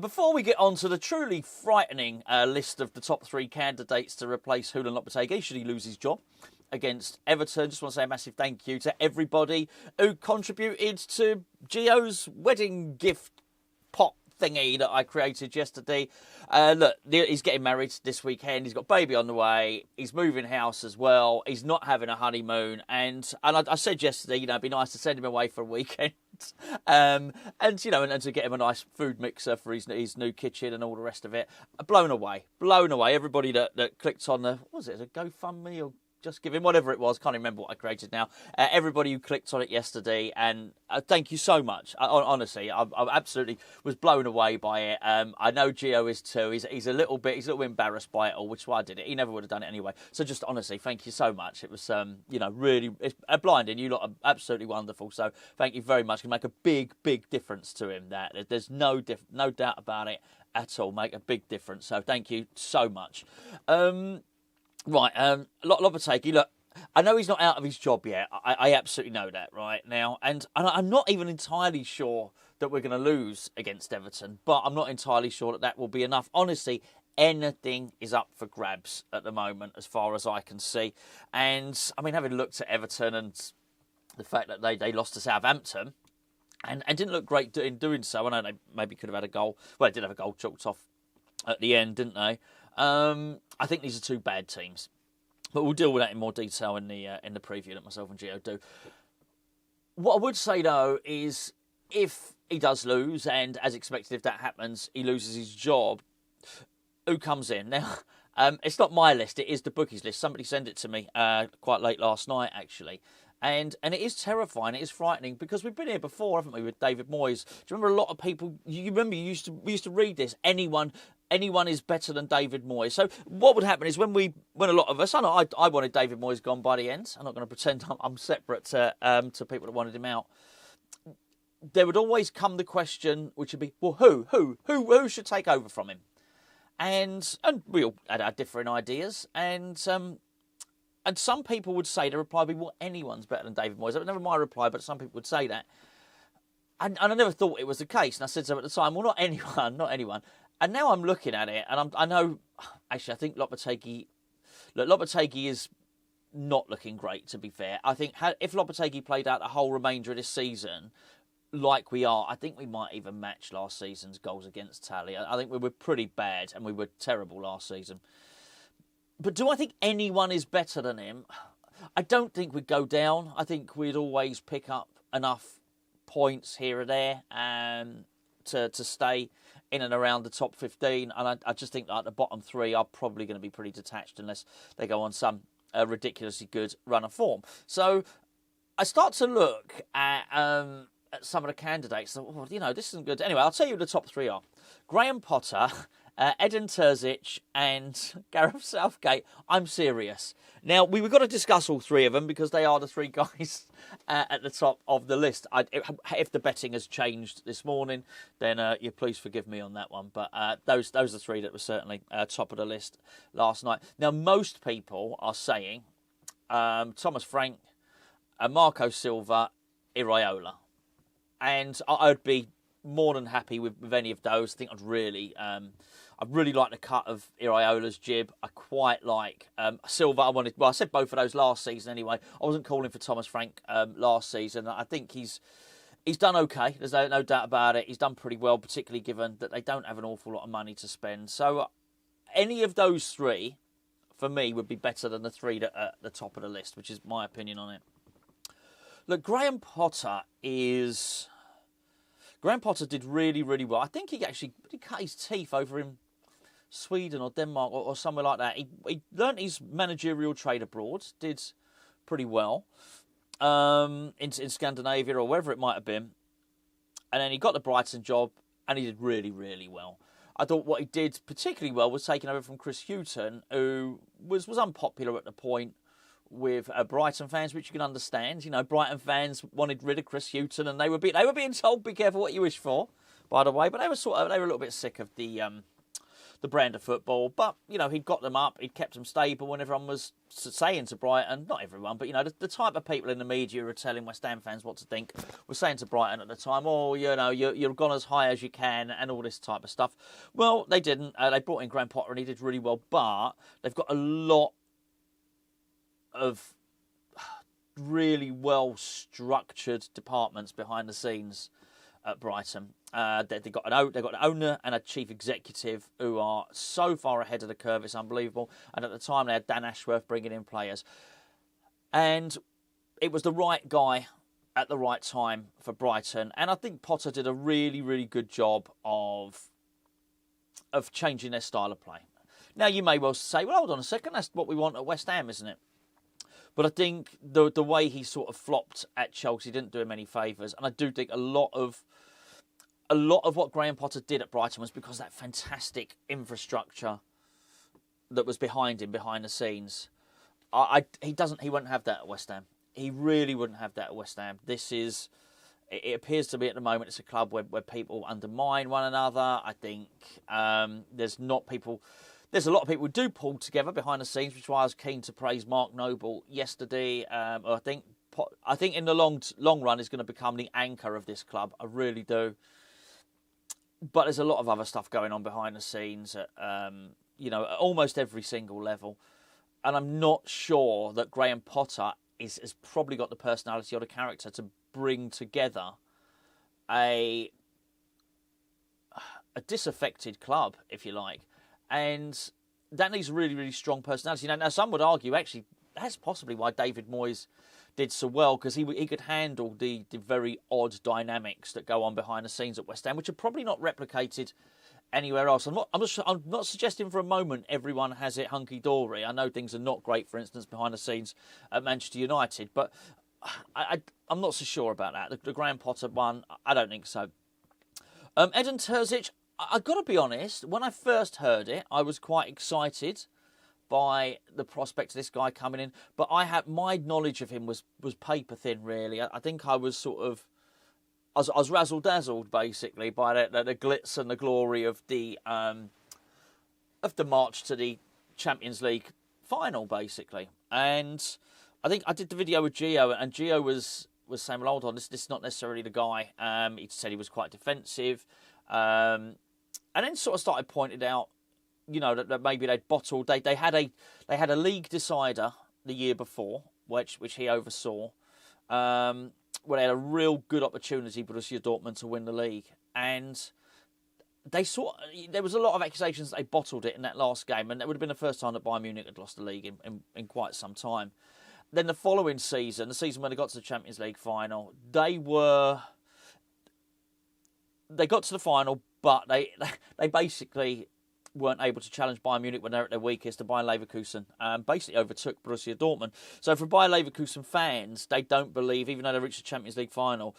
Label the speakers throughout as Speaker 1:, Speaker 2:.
Speaker 1: before we get on to the truly frightening list of the top 3 candidates to replace Julen Lopetegui, should he lose his job against Everton, just want to say a massive thank you to everybody who contributed to Gio's wedding gift pot thingy that I created yesterday. Look, he's getting married this weekend. He's got a baby on the way. He's moving house as well. He's not having a honeymoon. And I said yesterday, it'd be nice to send him away for a weekend. And to get him a nice food mixer for his new kitchen and all the rest of it. Blown away. Everybody that clicked on a GoFundMe or Just Give Him, whatever it was, can't remember what I created now. Everybody who clicked on it yesterday, and thank you so much. Honestly, I absolutely was blown away by it. I know Gio is too. He's a little bit embarrassed by it all, which is why I did it. He never would have done it anyway. So just honestly, thank you so much. It was really it's blinding. You lot are absolutely wonderful. So thank you very much. It can make a big difference to him. That there's no doubt about it at all. Make a big difference. So thank you so much. Right, Lopetegui, look, I know he's not out of his job yet. I absolutely know that right now. And I'm not even entirely sure that we're going to lose against Everton, but I'm not entirely sure that will be enough. Honestly, anything is up for grabs at the moment, as far as I can see. And, I mean, having looked at Everton and the fact that they lost to Southampton and didn't look great in doing so. I know they maybe could have had a goal. Well, they did have a goal chalked off at the end, didn't they? I think these are 2 bad teams, but we'll deal with that in more detail in the preview that myself and Gio do. What I would say though is, if he does lose, and as expected, if that happens, he loses his job, who comes in now? It's not my list; it is the Bookies list. Somebody sent it to me quite late last night, actually. And it is terrifying, it is frightening, because we've been here before, haven't we, with David Moyes? Do you remember a lot of people, we used to read this, anyone is better than David Moyes. So what would happen is when a lot of us, I wanted David Moyes gone by the end, I'm not going to pretend I'm separate to people that wanted him out. There would always come the question, which would be, well, who should take over from him? And we all had our different ideas, and some people would say, the reply would be, well, anyone's better than David Moyes. That was never my reply, but some people would say that. And I never thought it was the case. And I said so at the time, well, not anyone. And now I'm looking at it, and I know, actually, I think Lopetegui is not looking great, to be fair. I think if Lopetegui played out the whole remainder of this season like we are, I think we might even match last season's goals against tally. I think we were pretty bad, and we were terrible last season. But do I think anyone is better than him? I don't think we'd go down. I think we'd always pick up enough points here or there to stay in and around the top 15. And I just think that the bottom 3 are probably going to be pretty detached unless they go on some ridiculously good run of form. So I start to look at some of the candidates. Oh, this isn't good. Anyway, I'll tell you who the top 3 are. Graham Potter, Edin Terzic and Gareth Southgate. I'm serious. Now, we've got to discuss all 3 of them because they are the 3 guys at the top of the list. If the betting has changed this morning, then you please forgive me on that one. But those are 3 that were certainly top of the list last night. Now, most people are saying Thomas Frank, Marco Silva, Iraola. And I'd be more than happy with any of those. I think I really like the cut of Iraola's jib. I quite like Silva. I said both of those last season anyway. I wasn't calling for Thomas Frank last season. I think he's done okay. There's no doubt about it. He's done pretty well, particularly given that they don't have an awful lot of money to spend. So any of those 3, for me, would be better than the 3 that are at the top of the list, which is my opinion on it. Look, Graham Potter did really, really well. I think he cut his teeth over in Sweden or Denmark or somewhere like that. He learnt his managerial trade abroad, did pretty well in Scandinavia or wherever it might have been. And then he got the Brighton job and he did really, really well. I thought what he did particularly well was taking over from Chris Hughton, who was unpopular at the point with Brighton fans, which you can understand. Brighton fans wanted rid of Chris Hughton, and they were being told, "Be careful what you wish for." By the way, but they were a little bit sick of the the brand of football. But, you know, he'd got them up, he'd kept them stable when everyone was saying to Brighton, not everyone, but, you know, the type of people in the media who are telling West Ham fans what to think were saying to Brighton at the time, oh, you know, you're gone as high as you can and all this type of stuff. Well, they didn't. They brought in Graham Potter and he did really well, but they've got a lot of really well-structured departments behind the scenes at Brighton. They've got an owner and a chief executive who are so far ahead of the curve, it's unbelievable. And at the time, they had Dan Ashworth bringing in players. And it was the right guy at the right time for Brighton. And I think Potter did a really, really good job of changing their style of play. Now, you may well say, well, hold on a second, that's what we want at West Ham, isn't it? But I think the way he sort of flopped at Chelsea didn't do him any favours. And I do think a lot of what Graham Potter did at Brighton was because of that fantastic infrastructure that was behind him, behind the scenes. He wouldn't have that at West Ham. He really wouldn't have that at West Ham. It appears to be at the moment it's a club where people undermine one another. I think there's a lot of people who do pull together behind the scenes, which is why I was keen to praise Mark Noble yesterday. I think in the long run is going to become the anchor of this club. I really do. But there's a lot of other stuff going on behind the scenes at almost every single level. And I'm not sure that Graham Potter has probably got the personality or the character to bring together a disaffected club, if you like. And that needs a really, really strong personality. Now, some would argue, actually, that's possibly why David Moyes did so well, because he could handle the very odd dynamics that go on behind the scenes at West Ham, which are probably not replicated anywhere else. I'm not suggesting for a moment everyone has it hunky-dory. I know things are not great, for instance, behind the scenes at Manchester United, but I'm not so sure about that. The Graham Potter one, I don't think so. Edin Terzic, I've got to be honest, when I first heard it, I was quite excited by the prospect of this guy coming in, but my knowledge of him was paper thin, really. I think I was I was razzle-dazzled, basically, by the glitz and the glory of the march to the Champions League final, basically. And I think I did the video with Gio, and Gio was saying, well, hold on, this is not necessarily the guy. He said he was quite defensive. And then sort of started pointing out, you know, that maybe they'd bottled. They had a league decider the year before, which he oversaw, where they had a real good opportunity, Borussia Dortmund, to win the league, and there was a lot of accusations that they bottled it in that last game, and that would have been the first time that Bayern Munich had lost the league in quite some time. Then the following season, the season when they got to the Champions League final, they got to the final, but they basically weren't able to challenge Bayern Munich when they were at their weakest, and Bayern Leverkusen basically overtook Borussia Dortmund. So for Bayern Leverkusen fans, they don't believe, even though they reached the Champions League final,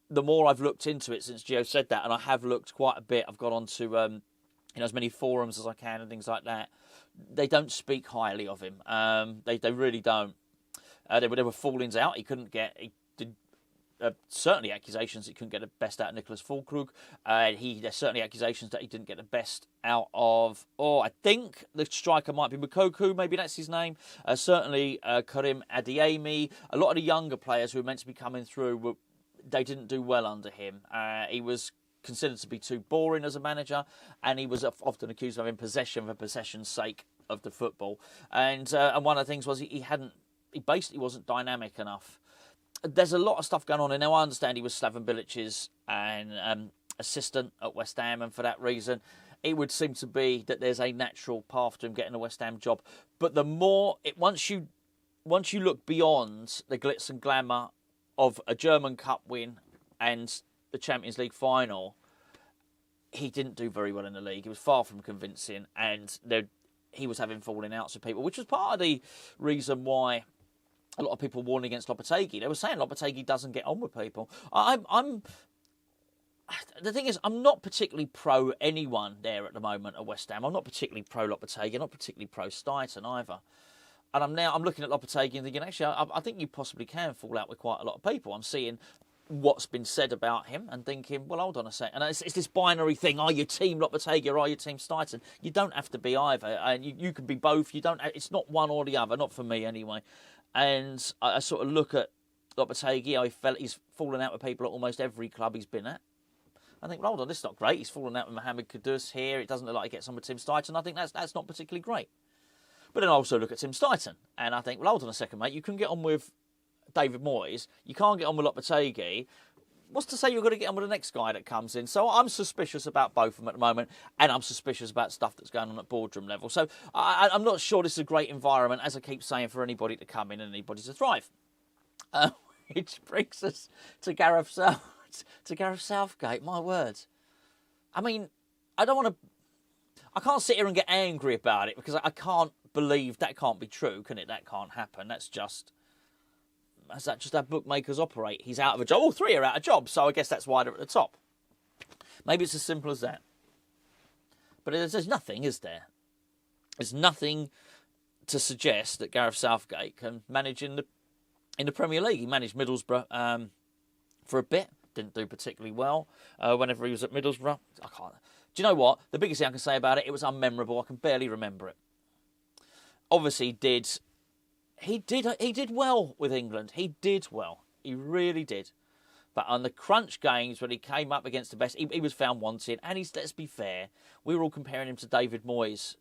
Speaker 1: the more I've looked into it since Gio said that, and I have looked quite a bit, I've got onto as many forums as I can and things like that, they don't speak highly of him. They really don't. There were fallings out. He did certainly accusations he couldn't get the best out of Nicholas Füllkrug. There's certainly accusations that he didn't get the best out of, I think the striker might be Moukoko, maybe that's his name. Certainly Karim Adeyemi. A lot of the younger players who were meant to be coming through, they didn't do well under him. He was considered to be too boring as a manager, and he was often accused of having possession for possession's sake of the football. And one of the things was he basically wasn't dynamic enough. There's a lot of stuff going on, and now I understand he was Slaven Bilic's assistant at West Ham, and for that reason, it would seem to be that there's a natural path to him getting a West Ham job. But once you look beyond the glitz and glamour of a German Cup win and the Champions League final, he didn't do very well in the league. He was far from convincing, and he was having falling outs with people, which was part of the reason why a lot of people warned against Lopetegui. They were saying Lopetegui doesn't get on with people. The thing is, I'm not particularly pro anyone there at the moment at West Ham. I'm not particularly pro Lopetegui. I'm not particularly pro Steiten either. And I'm looking at Lopetegui and thinking, actually, I think you possibly can fall out with quite a lot of people. I'm seeing what's been said about him and thinking, well, hold on a second. And it's this binary thing: are you team Lopetegui or are you team Steidten? You don't have to be either, and you can be both. You don't. It's not one or the other. Not for me anyway. And I sort of look at Lopetegui. He's fallen out with people at almost every club he's been at. I think, well, hold on, this is not great. He's fallen out with Mohamed Kudus here. It doesn't look like he gets on with Tim Steidten. I think that's not particularly great. But then I also look at Tim Steidten, and I think, well, hold on a second, mate. You can get on with David Moyes. You can't get on with Lopetegui. What's to say you're going to get on with the next guy that comes in? So I'm suspicious about both of them at the moment, and I'm suspicious about stuff that's going on at boardroom level. So I'm not sure this is a great environment, as I keep saying, for anybody to come in and anybody to thrive. Which brings us to Gareth Southgate. My words. I mean, I can't sit here and get angry about it because I can't believe that can't be true, can it? That can't happen. That's just how bookmakers operate. He's out of a job. All three are out of jobs, so I guess that's why they're at the top. Maybe it's as simple as that. But there's nothing, is there? There's nothing to suggest that Gareth Southgate can manage in the Premier League. He managed Middlesbrough for a bit. Didn't do particularly well whenever he was at Middlesbrough. I can't. Do you know what? The biggest thing I can say about it was unmemorable. I can barely remember it. Obviously, he did well with England. He did well. He really did. But on the crunch games, when he came up against the best, he was found wanting. And let's be fair, we were all comparing him to David Moyes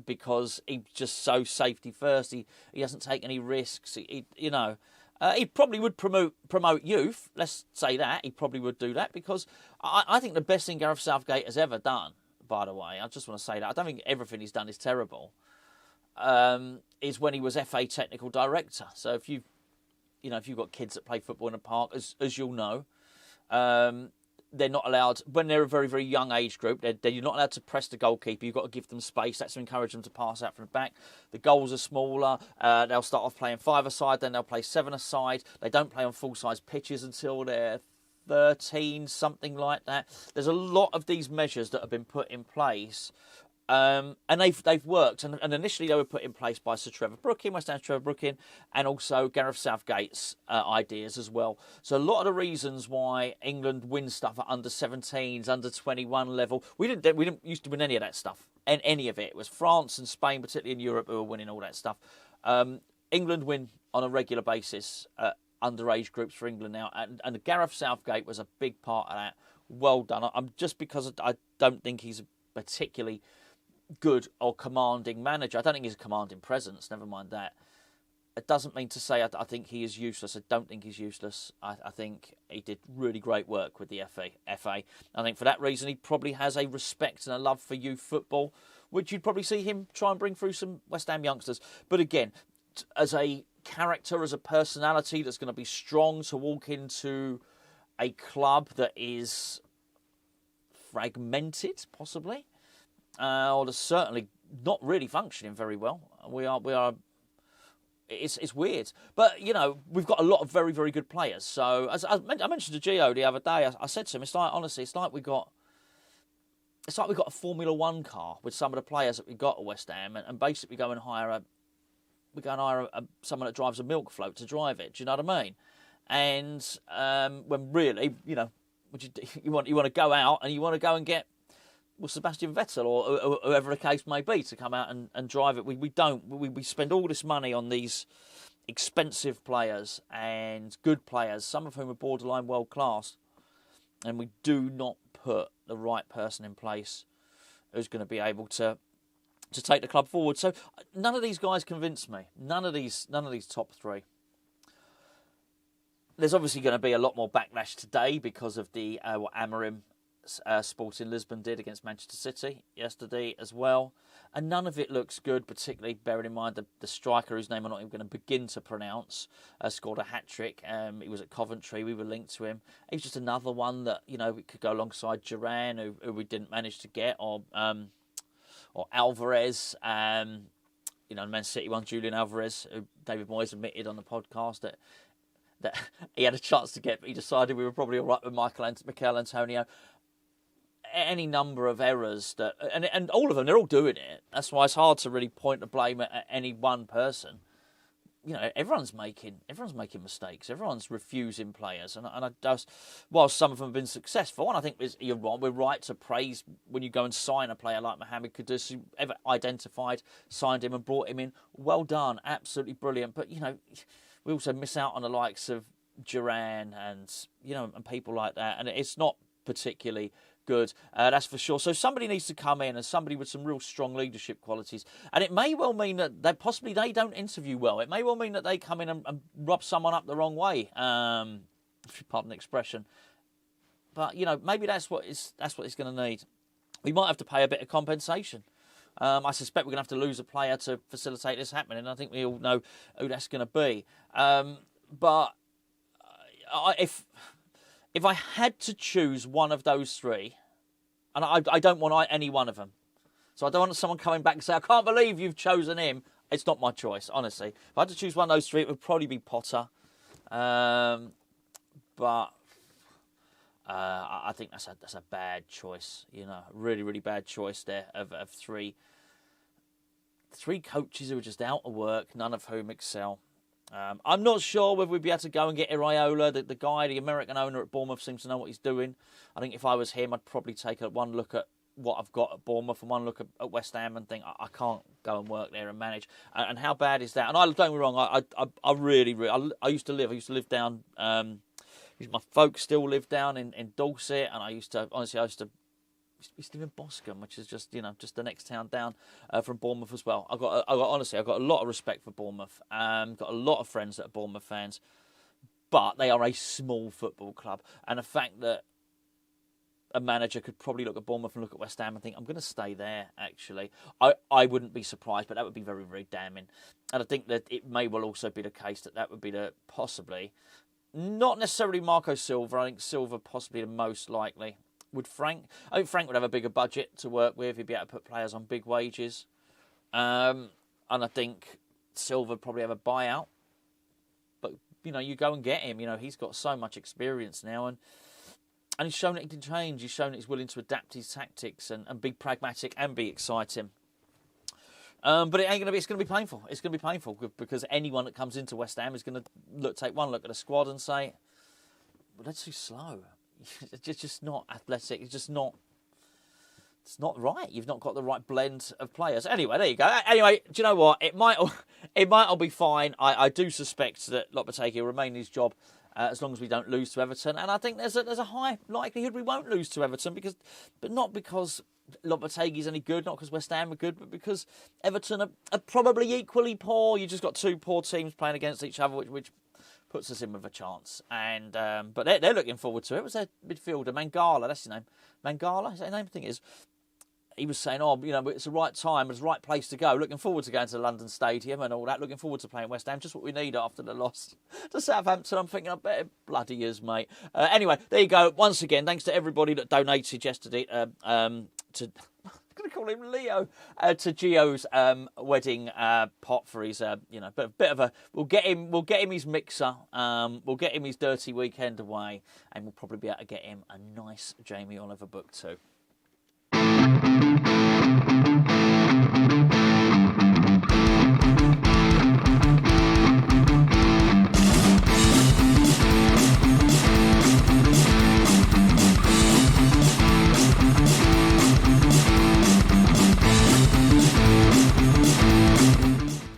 Speaker 1: because he's just so safety first. He doesn't take any risks. He probably would promote youth. Let's say that. He probably would do that because I think the best thing Gareth Southgate has ever done, by the way, I just want to say that. I don't think everything he's done is terrible, is when he was FA technical director. So if you've got kids that play football in a park, as you'll know, they're not allowed, when they're a very, very young age group, you're not allowed to press the goalkeeper. You've got to give them space. That's to encourage them to pass out from the back. The goals are smaller. They'll start off playing 5-a-side, then they'll play 7-a-side. They don't play on full-size pitches until they're 13, something like that. There's a lot of these measures that have been put in place. And they've worked. And initially they were put in place by Sir Trevor Brooking, West Ham's Trevor Brooking, and also Gareth Southgate's ideas as well. So a lot of the reasons why England wins stuff at under 17s, under 21 level, we didn't used to win any of that stuff. And any of it. It was France and Spain, particularly in Europe, who were winning all that stuff. England win on a regular basis underage groups for England now. And Gareth Southgate was a big part of that. Well done. Just because I don't think he's particularly good or commanding manager. I don't think he's a commanding presence, never mind that. It doesn't mean to say I think he is useless. I don't think he's useless. I think he did really great work with the FA. I think for that reason he probably has a respect and a love for youth football, which you'd probably see him try and bring through some West Ham youngsters. But again, as a character, as a personality that's going to be strong to walk into a club that is fragmented, possibly, or that's certainly not really functioning very well. We are. It's weird, but we've got a lot of very, very good players. So as I mentioned to Gio the other day, I said to him, it's like we got a Formula One car with some of the players that we got at West Ham, and basically go and hire someone that drives a milk float to drive it. Do you know what I mean? And when really, you want to go out and you want to go and get Sebastian Vettel or whoever the case may be to come out and drive it. We don't. We spend all this money on these expensive players and good players, some of whom are borderline world class, and we do not put the right person in place who's going to be able to take the club forward. So none of these guys convince me. None of these top three. There's obviously going to be a lot more backlash today because of the what Amorim Sporting Lisbon did against Manchester City yesterday as well, and none of it looks good, particularly bearing in mind the striker whose name I'm not even going to begin to pronounce scored a hat-trick. He was at Coventry. We were linked to him. He's just another one that we could go alongside Duran, who we didn't manage to get, or Alvarez. Man City one, Julian Alvarez, who David Moyes admitted on the podcast that he had a chance to get, but he decided we were probably all right with Mikel Antonio. Any number of errors that, and all of them, they're all doing it. That's why it's hard to really point the blame at any one person. everyone's making mistakes. Everyone's refusing players, and I just, while some of them have been successful, and I think you're right. We're right to praise when you go and sign a player like Mohamed Kudus, who ever identified, signed him, and brought him in. Well done, absolutely brilliant. But we also miss out on the likes of Duran and and people like that, and it's not particularly good, that's for sure. So somebody needs to come in, and somebody with some real strong leadership qualities. And it may well mean that they don't interview well. It may well mean that they come in and rub someone up the wrong way, if you pardon the expression. But maybe that's what it's going to need. We might have to pay a bit of compensation. I suspect we're going to have to lose a player to facilitate this happening, and I think we all know who that's going to be. But if I had to choose one of those three, and I don't want any one of them, so I don't want someone coming back and say, I can't believe you've chosen him. It's not my choice, honestly. If I had to choose one of those three, it would probably be Potter. But I think that's a bad choice. Really, really bad choice there of three coaches who are just out of work, none of whom excel. I'm not sure whether we'd be able to go and get Iraola. The American owner at Bournemouth, seems to know what he's doing. I think if I was him, I'd probably take one look at what I've got at Bournemouth and one look at West Ham and think, I can't go and work there and manage. And how bad is that? And don't get me wrong, I used to live down. My folks still live down in Dorset, and I used to live in Boscombe, which is just the next town down from Bournemouth as well. I've got a lot of respect for Bournemouth. Got a lot of friends that are Bournemouth fans, but they are a small football club, and the fact that a manager could probably look at Bournemouth and look at West Ham and think, I'm going to stay there, actually. I wouldn't be surprised, but that would be very, very damning. And I think that it may well also be the case that would be possibly, not necessarily Marco Silva. I think Silva possibly the most likely. I think Frank would have a bigger budget to work with. He'd be able to put players on big wages. And I think Silva would probably have a buyout. But, you go and get him. He's got so much experience now. And he's shown that he can change. He's shown that he's willing to adapt his tactics and be pragmatic and be exciting. But it ain't going to be. It's going to be painful. It's going to be painful because anyone that comes into West Ham is going to take one look at the squad and say, well, that's too slow. It's just not athletic. It's not right. You've not got the right blend of players. Anyway, there you go. Anyway, do you know what? It might all be fine. I do suspect that Lopetegui will remain in his job as long as we don't lose to Everton. And I think there's a high likelihood we won't lose to Everton, but not because Lopetegui's any good, not because West Ham are good, but because Everton are probably equally poor. You just got two poor teams playing against each other, which puts us in with a chance. And but they're looking forward to it. It was their midfielder, Mangala, that's his name. Mangala, is that his name? I think it is. He was saying, it's the right time, it's the right place to go. Looking forward to going to the London Stadium and all that. Looking forward to playing West Ham. Just what we need after the loss to Southampton. I'm thinking, I bet it bloody is, mate. Anyway, there you go. Once again, thanks to everybody that donated yesterday to... I'm going to call him Leo, to Gio's wedding pot for his, we'll get him his mixer, we'll get him his dirty weekend away, and we'll probably be able to get him a nice Jamie Oliver book too.